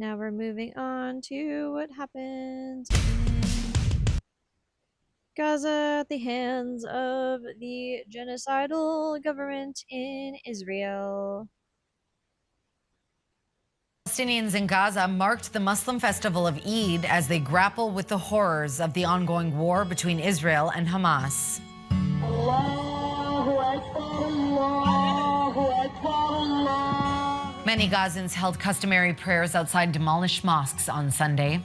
Now we're moving on to what happens in Gaza at the hands of the genocidal government in Israel. Palestinians in Gaza marked the Muslim festival of Eid as they grapple with the horrors of the ongoing war between Israel and Hamas. Many Gazans held customary prayers outside demolished mosques on Sunday.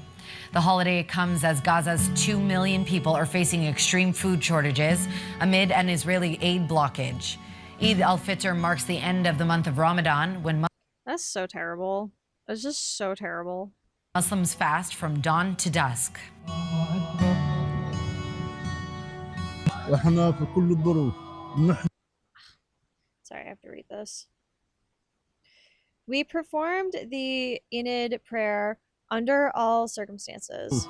The holiday comes as Gaza's 2 million people are facing extreme food shortages amid an Israeli aid blockage. Eid al-Fitr marks the end of the month of Ramadan, when That's so terrible. It's just so terrible. Muslims fast from dawn to dusk. Sorry, I have to read this. We performed the Eid prayer under all circumstances.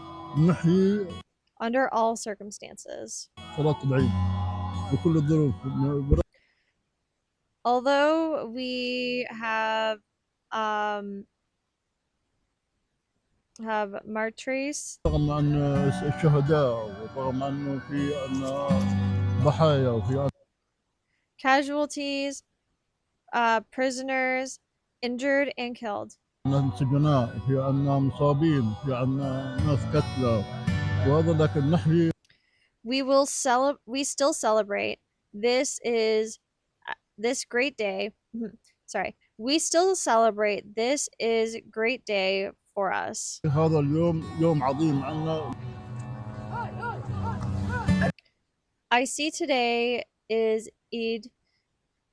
Under all circumstances. Although we have martyrs, casualties, prisoners, injured and killed. We still celebrate. This is this great day. Sorry. We still celebrate. This is great day for us. I see today is Eid,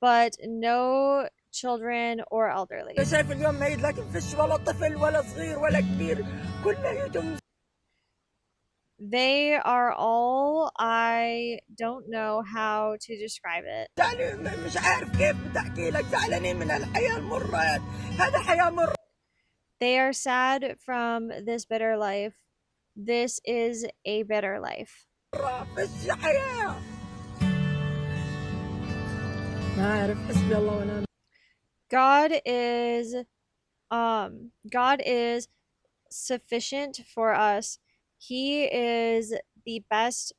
but no children or elderly. They are all, I don't know how to describe it. They are sad from this bitter life. This is a bitter life. God is sufficient for us. He is the best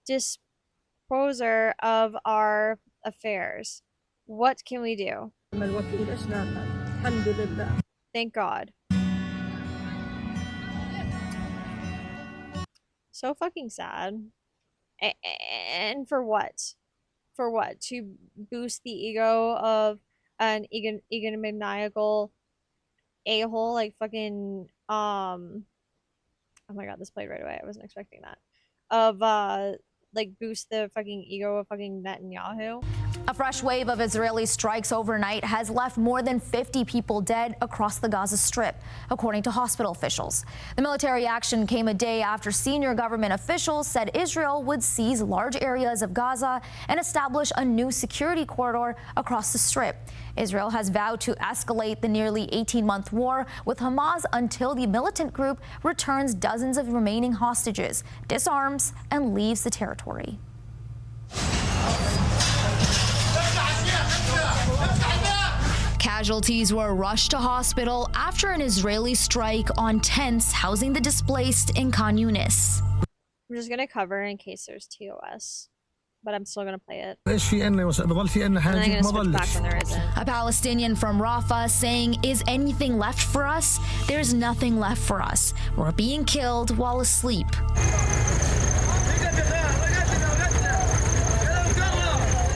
disposer of our affairs. What can we do? Thank God. So fucking sad. And for what? For what? To boost the ego of an egomaniacal a-hole like fucking oh my god, this played right away. I wasn't expecting that. Of like boost the fucking ego of fucking Netanyahu. A fresh wave of Israeli strikes overnight has left more than 50 people dead across the Gaza Strip, according to hospital officials. The military action came a day after senior government officials said Israel would seize large areas of Gaza and establish a new security corridor across the Strip. Israel has vowed to escalate the nearly 18-month war with Hamas until the militant group returns dozens of remaining hostages, disarms, and leaves the territory. Casualties were rushed to hospital after an Israeli strike on tents housing the displaced in Khan Yunis. I'm just gonna cover in case there's TOS, but I'm still gonna play it. And then I'm gonna switch back when there isn't. A Palestinian from Rafah saying, "Is anything left for us? There's nothing left for us. We're being killed while asleep."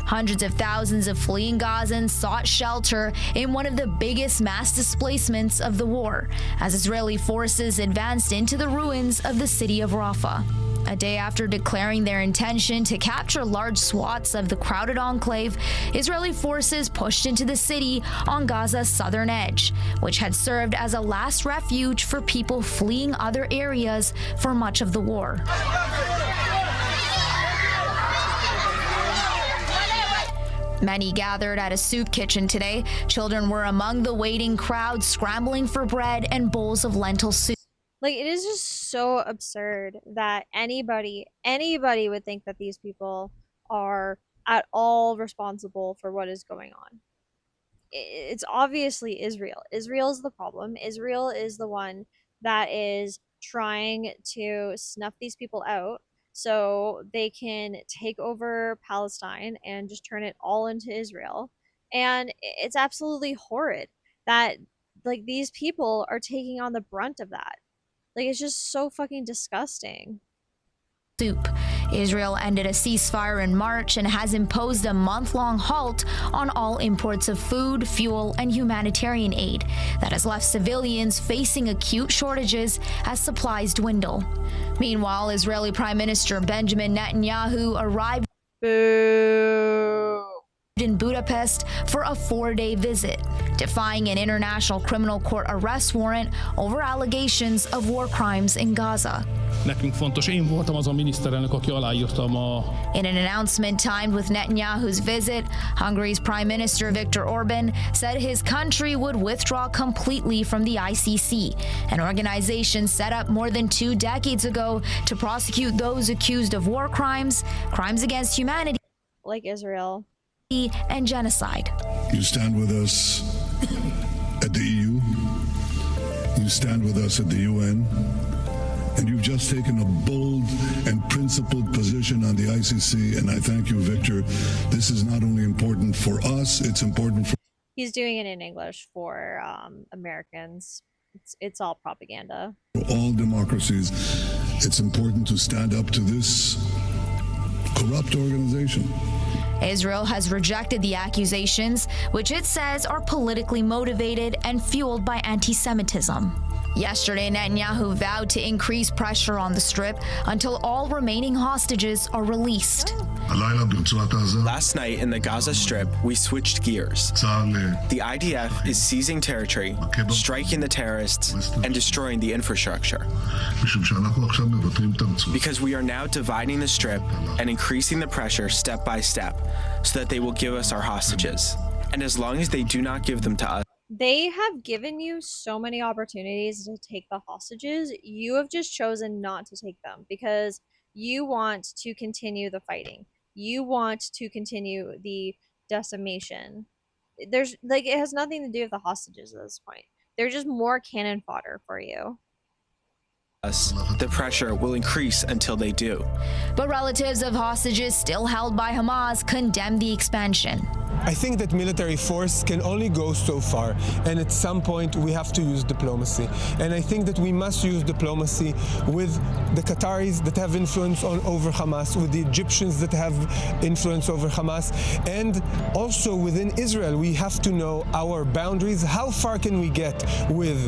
Hundreds of thousands of fleeing Gazans sought shelter in one of the biggest mass displacements of the war, as Israeli forces advanced into the ruins of the city of Rafah. A day after declaring their intention to capture large swaths of the crowded enclave, Israeli forces pushed into the city on Gaza's southern edge, which had served as a last refuge for people fleeing other areas for much of the war. Many gathered at a soup kitchen today. Children were among the waiting crowd, scrambling for bread and bowls of lentil soup. Like, it is just so absurd that anybody would think that these people are at all responsible for what is going on. it's obviously Israel. Israel's the problem. Israel is the one that is trying to snuff these people out so they can take over Palestine and just turn it all into Israel. And it's absolutely horrid that like these people are taking on the brunt of that. Like it's just so fucking disgusting. Soup. Israel ended a ceasefire in March and has imposed a month-long halt on all imports of food, fuel, and humanitarian aid that has left civilians facing acute shortages as supplies dwindle. Meanwhile, Israeli Prime Minister Benjamin Netanyahu arrived Boo. in Budapest for a 4-day visit, defying an international criminal court arrest warrant over allegations of war crimes in Gaza. Nekünk fontos, én voltam az a miniszterelnök, aki aláírtam a... In an announcement timed with Netanyahu's visit, Hungary's Prime Minister Viktor Orban said his country would withdraw completely from the ICC, an organization set up more than 2 decades ago to prosecute those accused of war crimes, crimes against humanity, Like Israel. and genocide. You stand with us at the EU, you stand with us at the UN, and you've just taken a bold and principled position on the ICC, and I thank you, Victor. This is not only important for us, it's important for... He's doing it in English for Americans. It's all propaganda. all democracies. It's important to stand up to this corrupt organization. Israel has rejected the accusations, which it says are politically motivated and fueled by anti-Semitism. Yesterday, Netanyahu vowed to increase pressure on the Strip until all remaining hostages are released. Last night in the Gaza Strip, we switched gears. The IDF is seizing territory, striking the terrorists, and destroying the infrastructure. Because we are now dividing the Strip and increasing the pressure step by step so that they will give us our hostages. And as long as they do not give them to us, They have given you so many opportunities to take the hostages. You have just chosen not to take them because you want to continue the fighting. You want to continue the decimation. There's like it has nothing to do with the hostages at this point. They're just more cannon fodder for you. the pressure will increase until they do. But relatives of hostages still held by Hamas condemn the expansion. I think that military force can only go so far, and at some point we have to use diplomacy. And I think that we must use diplomacy with the Qataris that have influence over Hamas, with the Egyptians that have influence over Hamas, and also within Israel. We have to know our boundaries. How far can we get with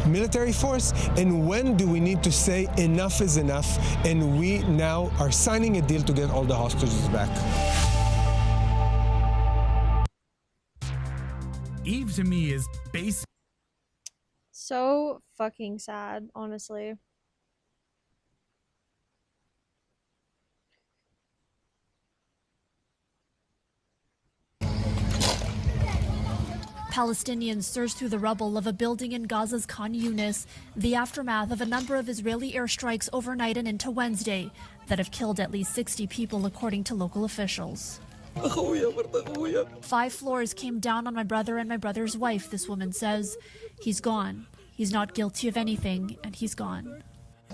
military force, and when do we need to say enough is enough, and we now are signing a deal to get all the hostages back. Eve to me is basic. So fucking sad, honestly. Palestinians surged through the rubble of a building in Gaza's Khan Yunis, the aftermath of a number of Israeli airstrikes overnight and into Wednesday that have killed at least 60 people, according to local officials. 5 floors came down on my brother and my brother's wife, this woman says. He's gone. He's not guilty of anything, and he's gone.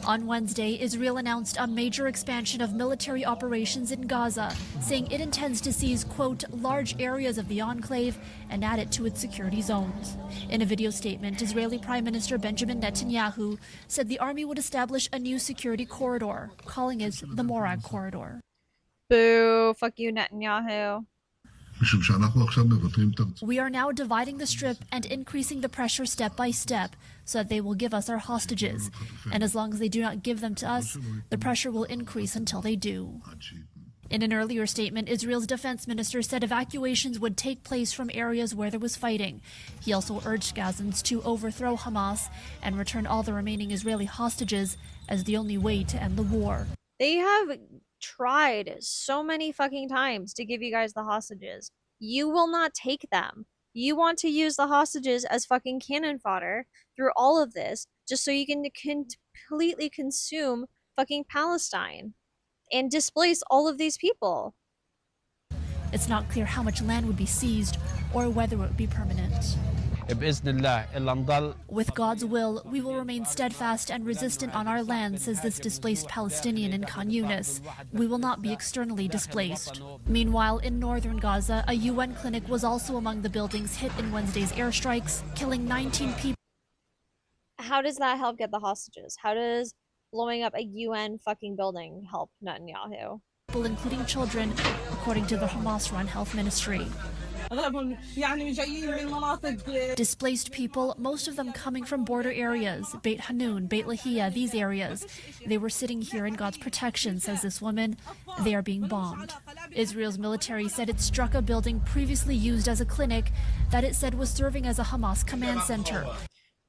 On Wednesday, Israel announced a major expansion of military operations in Gaza, saying it intends to seize, quote, large areas of the enclave and add it to its security zones. In a video statement, Israeli Prime Minister Benjamin Netanyahu said the army would establish a new security corridor, calling it the Morag Corridor. Boo, fuck you, Netanyahu. We are now dividing the Strip and increasing the pressure step by step so that they will give us our hostages. And as long as they do not give them to us, the pressure will increase until they do. In an earlier statement, Israel's defense minister said evacuations would take place from areas where there was fighting. He also urged Gazans to overthrow Hamas and return all the remaining Israeli hostages as the only way to end the war. They have tried so many fucking times to give you guys the hostages. You will not take them. You want to use the hostages as fucking cannon fodder through all of this just so you can completely consume fucking Palestine and displace all of these people. It's not clear how much land would be seized or whether it would be permanent. With God's will, we will remain steadfast and resistant on our land, says this displaced Palestinian in Khan Yunis. We will not be externally displaced. Meanwhile, in northern Gaza, a UN clinic was also among the buildings hit in Wednesday's airstrikes, killing 19 people. How does that help get the hostages? How does blowing up a UN fucking building help Netanyahu? Including children, according to the Hamas-run health ministry. Displaced people, most of them coming from border areas, Beit Hanun, Beit Lahia, these areas. They were sitting here in God's protection, says this woman. They are being bombed. Israel's military said it struck a building previously used as a clinic that it said was serving as a Hamas command center.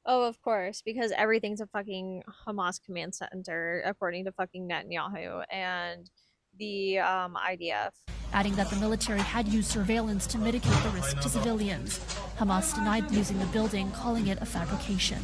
Oh, of course, because everything's a fucking Hamas command center, according to fucking Netanyahu and the IDF. Adding that the military had used surveillance to mitigate the risk to civilians. Hamas denied using the building, calling it a fabrication.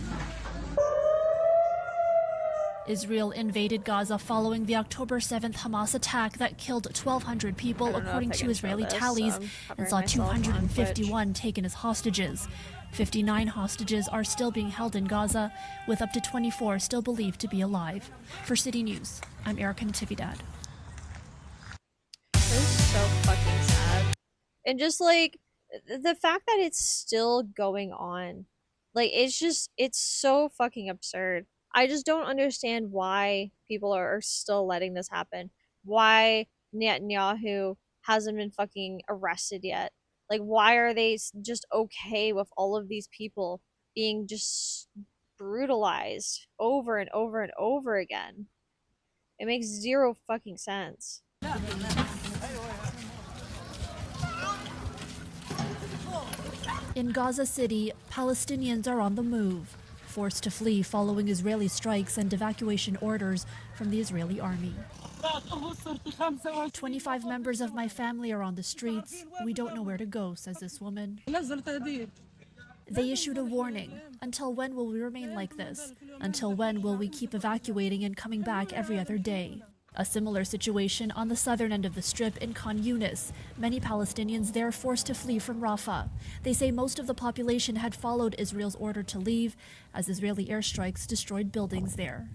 Israel invaded Gaza following the October 7th Hamas attack that killed 1,200 people, according to Israeli tallies, and saw 251 taken as hostages. 59 hostages are still being held in Gaza, with up to 24 still believed to be alive. For City News, I'm Erica Natividad. So fucking sad. And just like the fact that it's still going on, like it's so fucking absurd. I just don't understand why people are still letting this happen. Why Netanyahu hasn't been fucking arrested yet. Like, why are they just okay with all of these people being just brutalized over and over and over again? It makes zero fucking sense. In Gaza City, Palestinians are on the move, forced to flee following Israeli strikes and evacuation orders from the Israeli army. 25 members of my family are on the streets. We don't know where to go, says this woman. They issued a warning. Until when will we remain like this? Until when will we keep evacuating and coming back every other day? A similar situation on the southern end of the Strip in Khan Yunis. Many Palestinians there forced to flee from Rafah. They say most of the population had followed Israel's order to leave as Israeli airstrikes destroyed buildings there.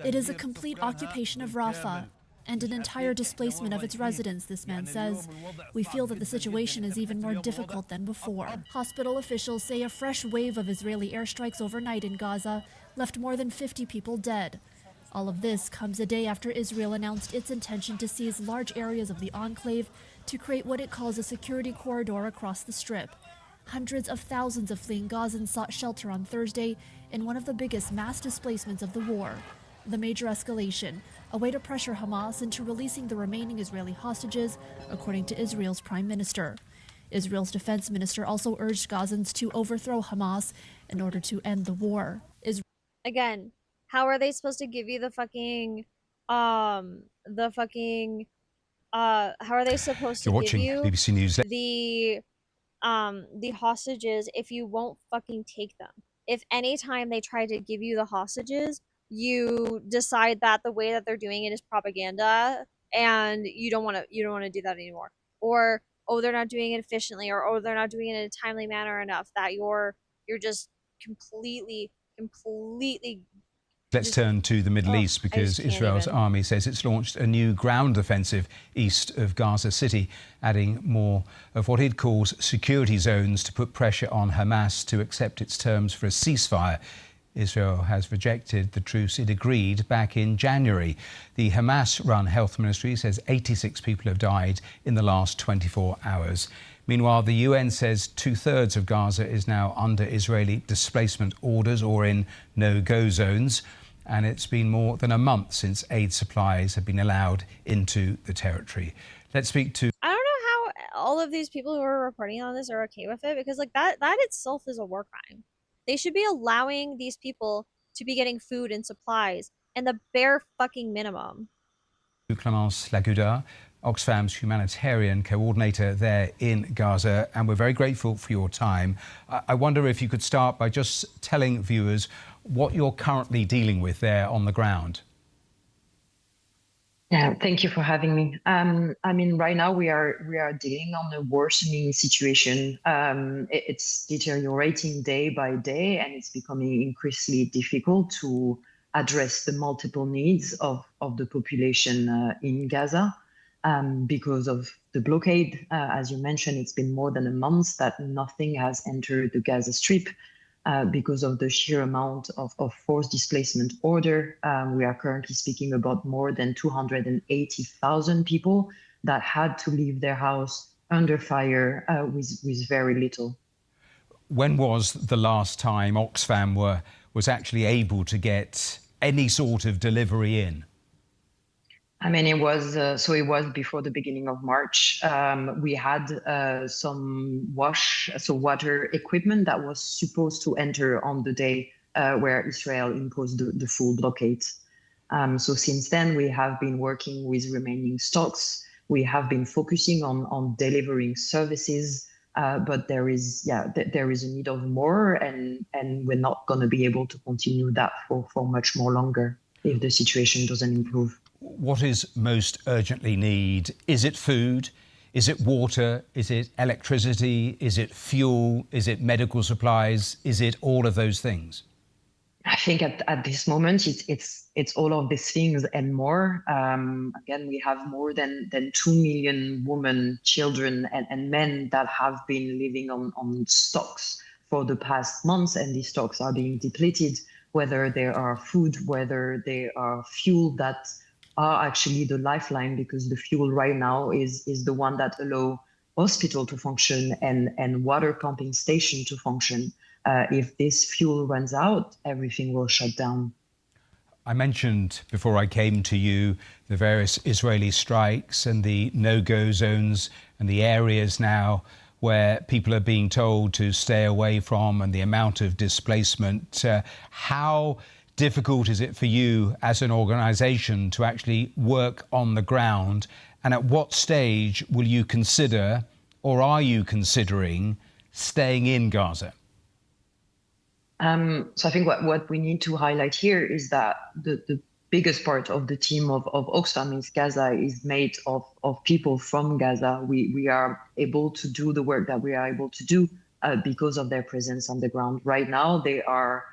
It is a complete occupation of Rafah and an entire displacement of its residents, this man says. We feel that the situation is even more difficult than before. Hospital officials say a fresh wave of Israeli airstrikes overnight in Gaza left more than 50 people dead. All of this comes a day after Israel announced its intention to seize large areas of the enclave to create what it calls a security corridor across the Strip. Hundreds of thousands of fleeing Gazans sought shelter on Thursday in one of the biggest mass displacements of the war. The major escalation, a way to pressure Hamas into releasing the remaining Israeli hostages, according to Israel's prime minister. Israel's defense minister also urged Gazans to overthrow Hamas in order to end the war. Again, how are they supposed to give you how are they supposed to give you BBC News. the hostages if you won't fucking take them? If anytime they try to give you the hostages, you decide that the way that they're doing it is propaganda and you don't want to do that anymore, or oh, they're not doing it efficiently, or oh, they're not doing it in a timely manner enough, that you're just completely Let's turn to the Middle East, because Israel's army says it's launched a new ground offensive east of Gaza City, adding more of what it calls security zones to put pressure on Hamas to accept its terms for a ceasefire. Israel has rejected the truce it agreed back in January. The Hamas-run health ministry says 86 people have died in the last 24 hours. Meanwhile, the UN says 2/3 of Gaza is now under Israeli displacement orders or in no-go zones. And it's been more than a month since aid supplies have been allowed into the territory. Let's speak to... I don't know how all of these people who are reporting on this are okay with it, because like that itself is a war crime. They should be allowing these people to be getting food and supplies and the bare fucking minimum. Clémence Laguda, Oxfam's humanitarian coordinator there in Gaza, and we're very grateful for your time. I wonder if you could start by just telling viewers what you're currently dealing with there on the ground. Yeah, thank you for having me. I mean, right now we are dealing on a worsening situation. It's deteriorating day by day, and it's becoming increasingly difficult to address the multiple needs of the population in Gaza because of the blockade. As you mentioned, it's been more than a month that nothing has entered the Gaza Strip because of the sheer amount of forced displacement order. We are currently speaking about more than 280,000 people that had to leave their house under fire with very little. When was the last time Oxfam was actually able to get any sort of delivery in? I mean, it was before the beginning of March. We had some water equipment that was supposed to enter on the day where Israel imposed the full blockade. So since then, we have been working with remaining stocks. We have been focusing on delivering services, but there is a need of more, and we're not going to be able to continue that for much more longer if the situation doesn't improve. What is most urgently need? Is it food? Is it water? Is it electricity? Is it fuel? Is it medical supplies? Is it all of those things? I think at this moment it's all of these things and more. Again, we have more than 2 million women, children, and men that have been living on stocks for the past months, and these stocks are being depleted. Whether they are food, whether they are fuel that are actually the lifeline, because the fuel right now is the one that allow hospital to function and water pumping station to function. If this fuel runs out, everything will shut down. I mentioned before I came to you the various Israeli strikes and the no-go zones and the areas now where people are being told to stay away from, and the amount of displacement. How difficult is it for you as an organisation to actually work on the ground? And at what stage will you consider, or are you considering, staying in Gaza? So I think what we need to highlight here is that the biggest part of the team of Oxfam in Gaza is made of people from Gaza. We are able to do the work that we are able to do because of their presence on the ground. Right now, they are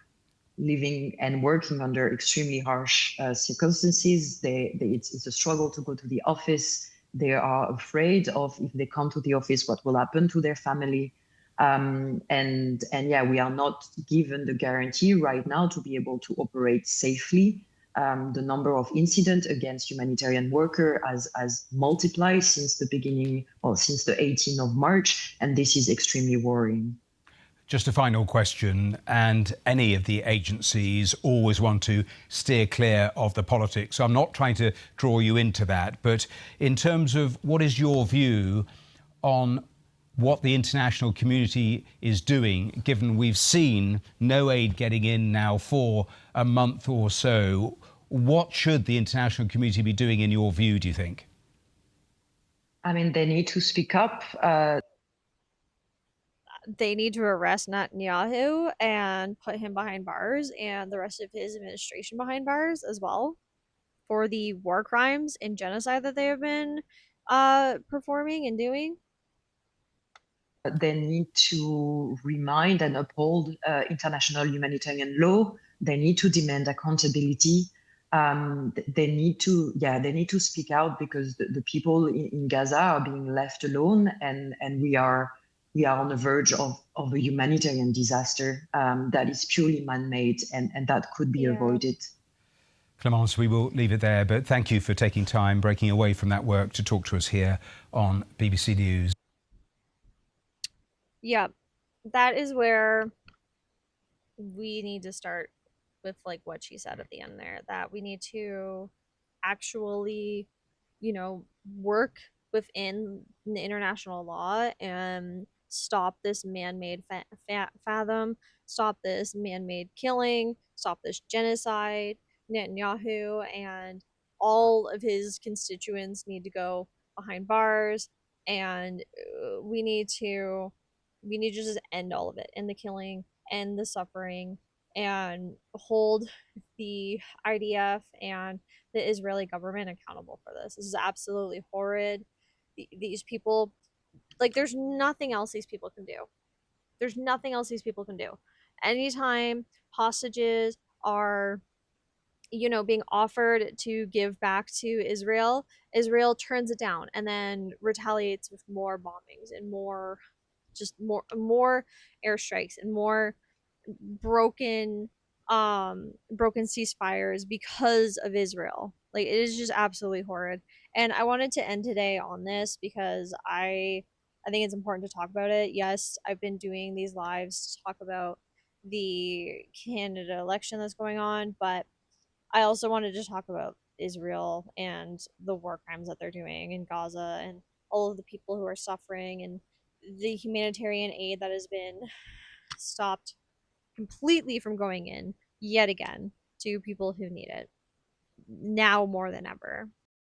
living and working under extremely harsh circumstances. It's a struggle to go to the office. They are afraid of, if they come to the office, what will happen to their family. And yeah, we are not given the guarantee right now to be able to operate safely. The number of incidents against humanitarian workers has multiplied since the beginning, or since the 18th of March, and this is extremely worrying. Just a final question, and any of the agencies always want to steer clear of the politics. So I'm not trying to draw you into that, but in terms of what is your view on what the international community is doing, given we've seen no aid getting in now for a month or so, what should the international community be doing in your view, do you think? I mean, they need to speak up. They need to arrest Netanyahu and put him behind bars, and the rest of his administration behind bars as well, for the war crimes and genocide that they have been performing and doing. They need to remind and uphold international humanitarian law. They need to demand accountability. They need to speak out, because the people in Gaza are being left alone, and we are on the verge of a humanitarian disaster that is purely man-made, and that could be avoided. Clémence, we will leave it there, but thank you for taking time, breaking away from that work to talk to us here on BBC News. Yeah, that is where we need to start with, like, what she said at the end there, that we need to actually, work within the international law and stop this man-made fathom, stop this man-made killing, stop this genocide. Netanyahu and all of his constituents need to go behind bars, and we need to just end all of it, end the killing, end the suffering, and hold the IDF and the Israeli government accountable for this. This is absolutely horrid. These people, like, there's nothing else these people can do. There's nothing else these people can do. Anytime hostages are, being offered to give back to Israel, Israel turns it down and then retaliates with more bombings and more airstrikes and more broken broken ceasefires because of Israel. Like, it is just absolutely horrid. And I wanted to end today on this because I think it's important to talk about it. Yes, I've been doing these lives to talk about the Canada election that's going on, but I also wanted to talk about Israel and the war crimes that they're doing in Gaza and all of the people who are suffering and the humanitarian aid that has been stopped completely from going in yet again to people who need it now more than ever.